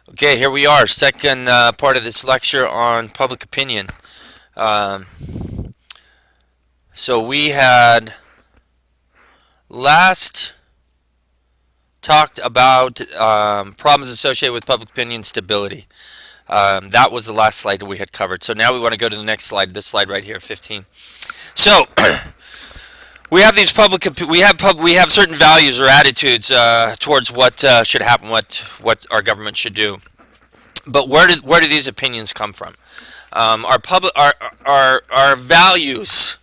Okay, here we are, second part of this lecture on public opinion. Um, so we had last talked about problems associated with public opinion stability. That was the last slide that we had covered. So now we want to go to the next slide. This slide right here, 15. So we have these we have certain values or attitudes towards what should happen, what our government should do. But where do these opinions come from? Our values,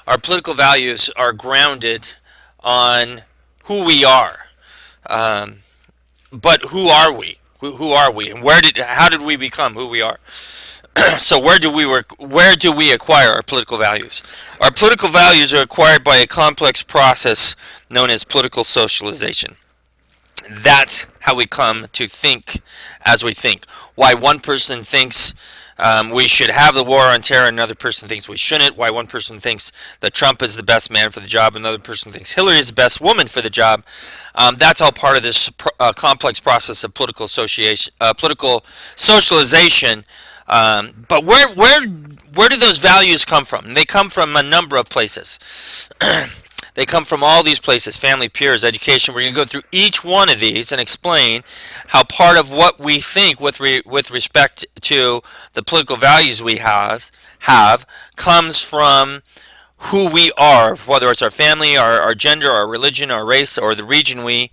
our political values, are grounded on who we are. Um, but who are we? Who are we? And how did we become who we are? So where do we acquire our political values? Our political values are acquired by a complex process known as political socialization. That's how we come to think as we think. Why one person thinks we should have the war on terror, another person thinks we shouldn't. Why one person thinks that Trump is the best man for the job, another person thinks Hillary is the best woman for the job. That's all part of this complex process of political socialization. But where do those values come from? They come from a number of places. They come from all these places: family, peers, education. We're going to go through each one of these and explain how part of what we think with respect to the political values we have comes from who we are, whether it's our family, our gender, our religion, our race, or the region we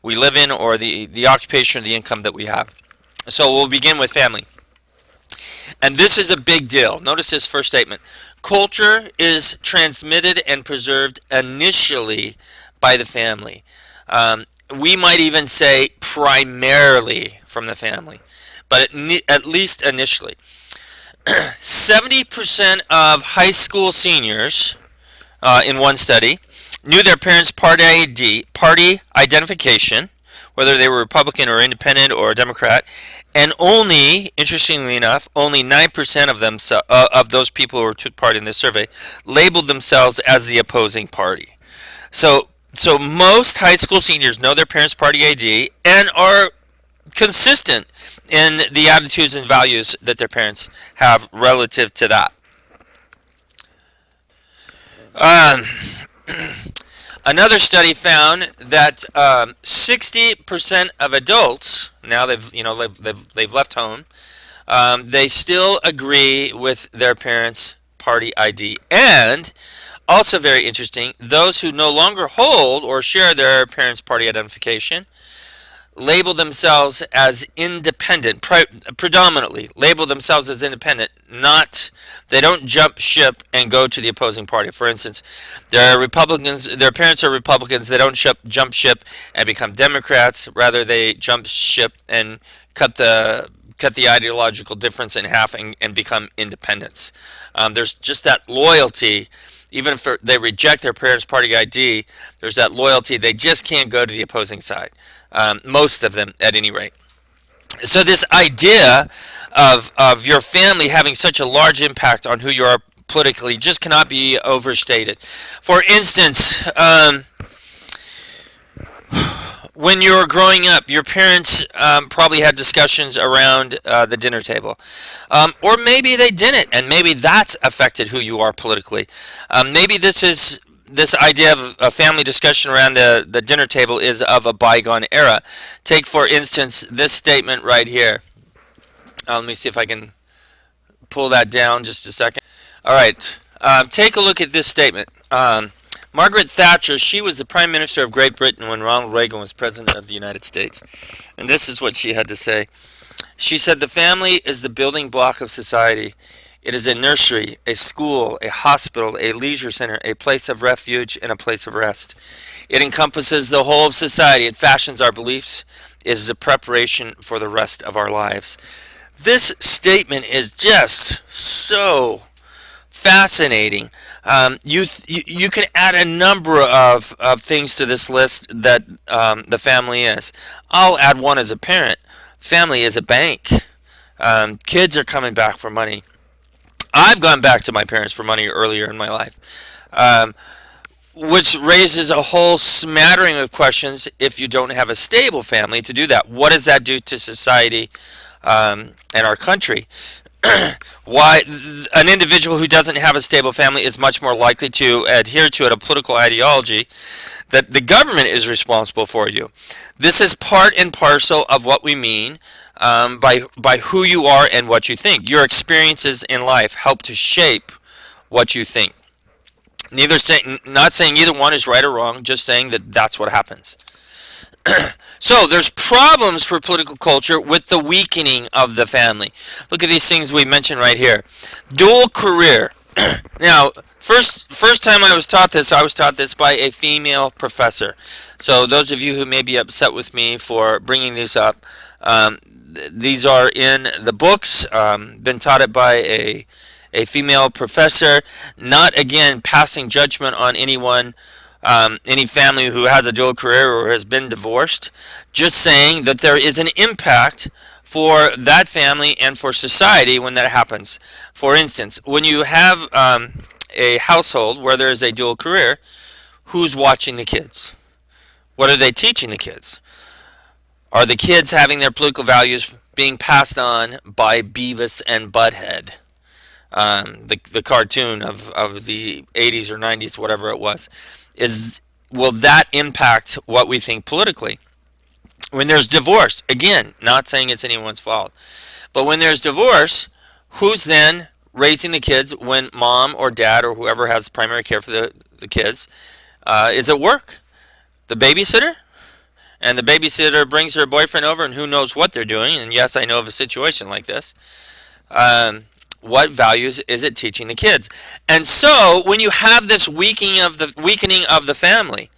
live in, or the occupation or the income that we have. So we'll begin with family. And this is a big deal. Notice this first statement. Culture is transmitted and preserved initially by the family. We might even say primarily from the family, but at least initially. 70% of high school seniors in one study knew their parents' party identification, whether they were Republican or Independent or Democrat, and only, interestingly enough, only 9% of them of those people who took part in this survey labeled themselves as the opposing party. So most high school seniors know their parents' party ID and are consistent in the attitudes and values that their parents have relative to that. Um, Another study found that 60% of adults, now they've left home, they still agree with their parents' party ID. And also very interesting, those who no longer hold or share their parents' party identification label themselves as independent, predominantly label themselves as independent, not they don't jump ship and go to the opposing party. For instance, they're Republicans, their parents are Republicans, they don't jump ship and become Democrats, rather they jump ship and cut the ideological difference in half and become independents. There's just that loyalty. Even if they reject their parents' party ID, there's that loyalty. They just can't go to the opposing side. Most of them, at any rate. So this idea of your family having such a large impact on who you are politically just cannot be overstated. For instance, when you were growing up, your parents probably had discussions around the dinner table. Or maybe they didn't, and maybe that's affected who you are politically. Maybe this idea of a family discussion around the dinner table is of a bygone era. Take, for instance, this statement right here. Let me see if I can pull that down just a second. All right. Take a look at this statement. Margaret Thatcher, she was the Prime Minister of Great Britain when Ronald Reagan was President of the United States. And this is what she had to say. She said, "The family is the building block of society. It is a nursery, a school, a hospital, a leisure center, a place of refuge, and a place of rest. It encompasses the whole of society. It fashions our beliefs. It is a preparation for the rest of our lives." This statement is just so fascinating. You can add a number of things to this list that the family is. I'll add one as a parent. Family is a bank. Kids are coming back for money. I've gone back to my parents for money earlier in my life. which raises a whole smattering of questions if you don't have a stable family to do that. What does that do to society and our country? Why an individual who doesn't have a stable family is much more likely to adhere to a political ideology that the government is responsible for you. This is part and parcel of what we mean by who you are and what you think. Your experiences in life help to shape what you think. Not saying either one is right or wrong, just saying that that's what happens. So there's problems for political culture with the weakening of the family. Look at these things we mentioned right here. Dual career. Now, first time I was taught this by a female professor. So those of you who may be upset with me for bringing these up, these are in the books. Been taught it by a female professor. Not again passing judgment on anyone. Any family who has a dual career or has been divorced, just saying that there is an impact for that family and for society when that happens. For instance, when you have a household where there is a dual career, who's watching the kids? What are they teaching the kids? Are the kids having their political values being passed on by Beavis and Butthead? The cartoon of the 80s or 90s, whatever it was. Will that impact what we think politically? When there's divorce, again, not saying it's anyone's fault, but when there's divorce, who's then raising the kids when mom or dad or whoever has the primary care for the kids is at work? The babysitter? And the babysitter brings her boyfriend over, and who knows what they're doing. And yes, I know of a situation like this. What values is it teaching the kids? And so when you have this weakening of the family,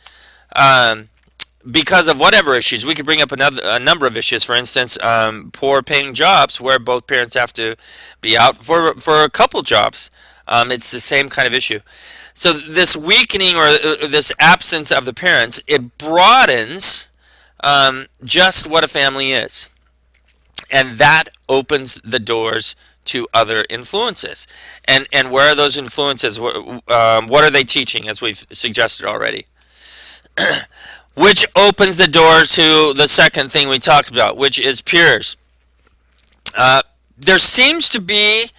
because of whatever issues, we could bring up a number of issues. For instance, poor paying jobs where both parents have to be out for a couple jobs. It's the same kind of issue. So this weakening or this absence of the parents, it broadens just what a family is. And that opens the doors to other influences. And where are those influences? What are they teaching, as we've suggested already? Which opens the door to the second thing we talked about, which is peers. There seems to be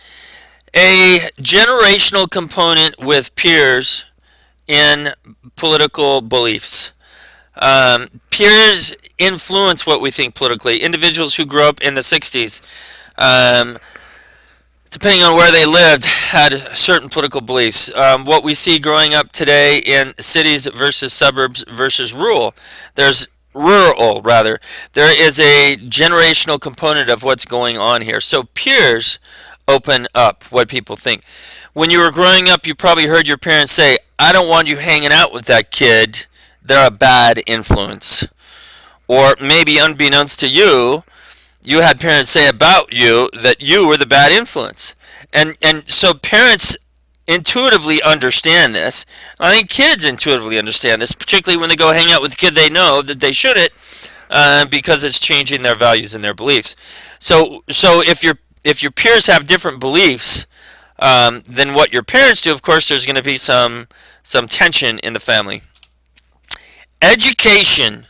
a generational component with peers in political beliefs. Peers influence what we think politically. Individuals who grew up in the 60s, depending on where they lived, had certain political beliefs. What we see growing up today in cities versus suburbs versus rural, there is a generational component of what's going on here. So peers open up what people think. When you were growing up, you probably heard your parents say, "I don't want you hanging out with that kid. They're a bad influence." Or maybe unbeknownst to you, you had parents say about you that you were the bad influence. And so parents intuitively understand this. I think kids intuitively understand this, particularly when they go hang out with a kid they know that they shouldn't, because it's changing their values and their beliefs. So if your peers have different beliefs than what your parents do, of course there's going to be some tension in the family. Education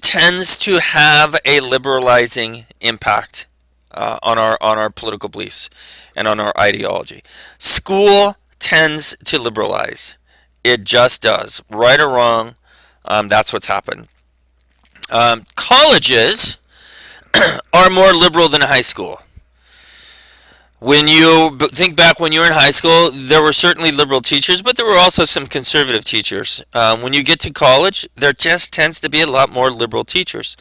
tends to have a liberalizing impact on our political beliefs and on our ideology. School tends to liberalize. It just does. Right or wrong, that's what's happened. Colleges are more liberal than high school. When you think back when you were in high school, there were certainly liberal teachers, but there were also some conservative teachers. When you get to college, there just tends to be a lot more liberal teachers.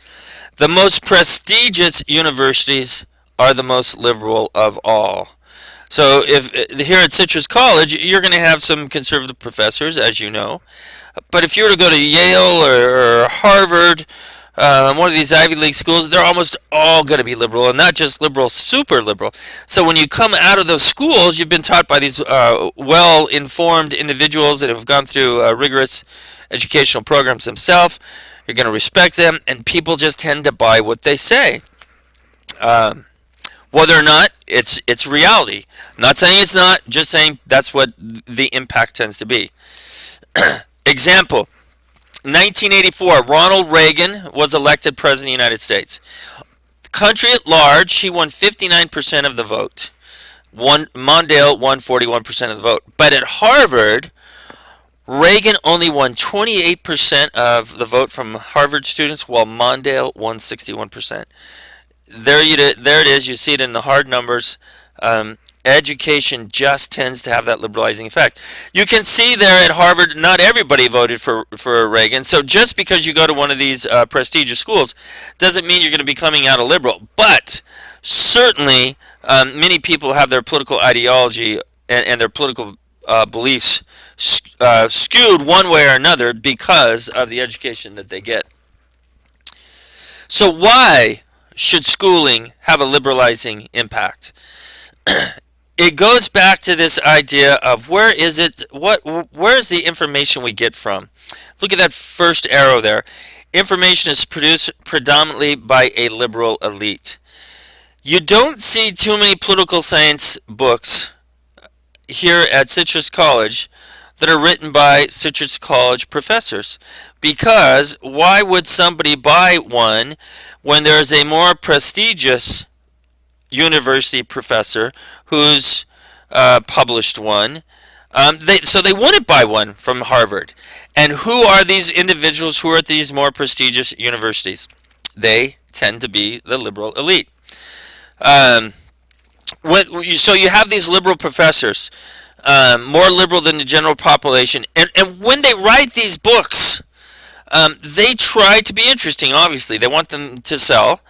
The most prestigious universities are the most liberal of all. So if here at Citrus College, you're going to have some conservative professors, as you know. But if you were to go to Yale or Harvard, one of these Ivy League schools, they're almost all going to be liberal, and not just liberal, super liberal. So when you come out of those schools, you've been taught by these well-informed individuals that have gone through rigorous educational programs themselves. You're going to respect them, and people just tend to buy what they say. Whether or not it's reality. I'm not saying it's not, just saying that's what the impact tends to be. Example: 1984, Ronald Reagan was elected president of the United States. The country at large, he won 59% of the vote. Mondale won 41% of the vote. But at Harvard, Reagan only won 28% of the vote from Harvard students, while Mondale won 61%. There it is. You see it in the hard numbers. Education just tends to have that liberalizing effect. You can see there at Harvard, not everybody voted for Reagan. So just because you go to one of these prestigious schools doesn't mean you're going to be coming out a liberal. But certainly, many people have their political ideology and their political beliefs skewed one way or another because of the education that they get. So why should schooling have a liberalizing impact? It goes back to this idea of where is the information we get from? Look at that first arrow there. Information is produced predominantly by a liberal elite. You don't see too many political science books here at Citrus College that are written by Citrus College professors. Because why would somebody buy one when there's a more prestigious university professor who's published one? So they wouldn't buy one from Harvard. And who are these individuals who are at these more prestigious universities? They tend to be the liberal elite. So you have these liberal professors, more liberal than the general population, and when they write these books, they try to be interesting. Obviously, they want them to sell,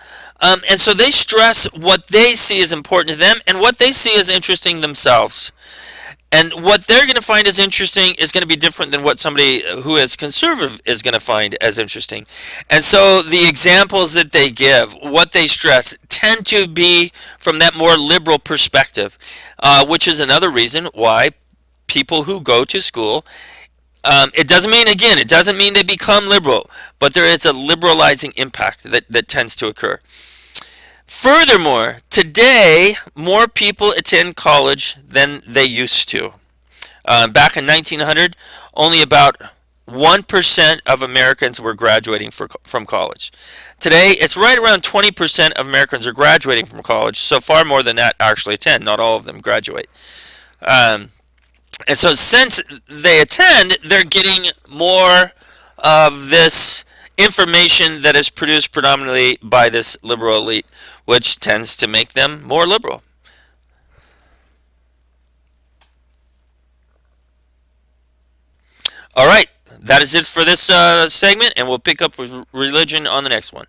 and so they stress what they see as important to them and what they see as interesting themselves. And what they're going to find as interesting is going to be different than what somebody who is conservative is going to find as interesting. And so the examples that they give, what they stress, tend to be from that more liberal perspective, which is another reason why people who go to school, it doesn't mean they become liberal, but there is a liberalizing impact that tends to occur. Furthermore, today, more people attend college than they used to. Back in 1900, only about 1% of Americans were graduating from college. Today, it's right around 20% of Americans are graduating from college, so far more than that actually attend. Not all of them graduate. And so since they attend, they're getting more of this information that is produced predominantly by this liberal elite, which tends to make them more liberal. All right, that is it for this segment, and we'll pick up with religion on the next one.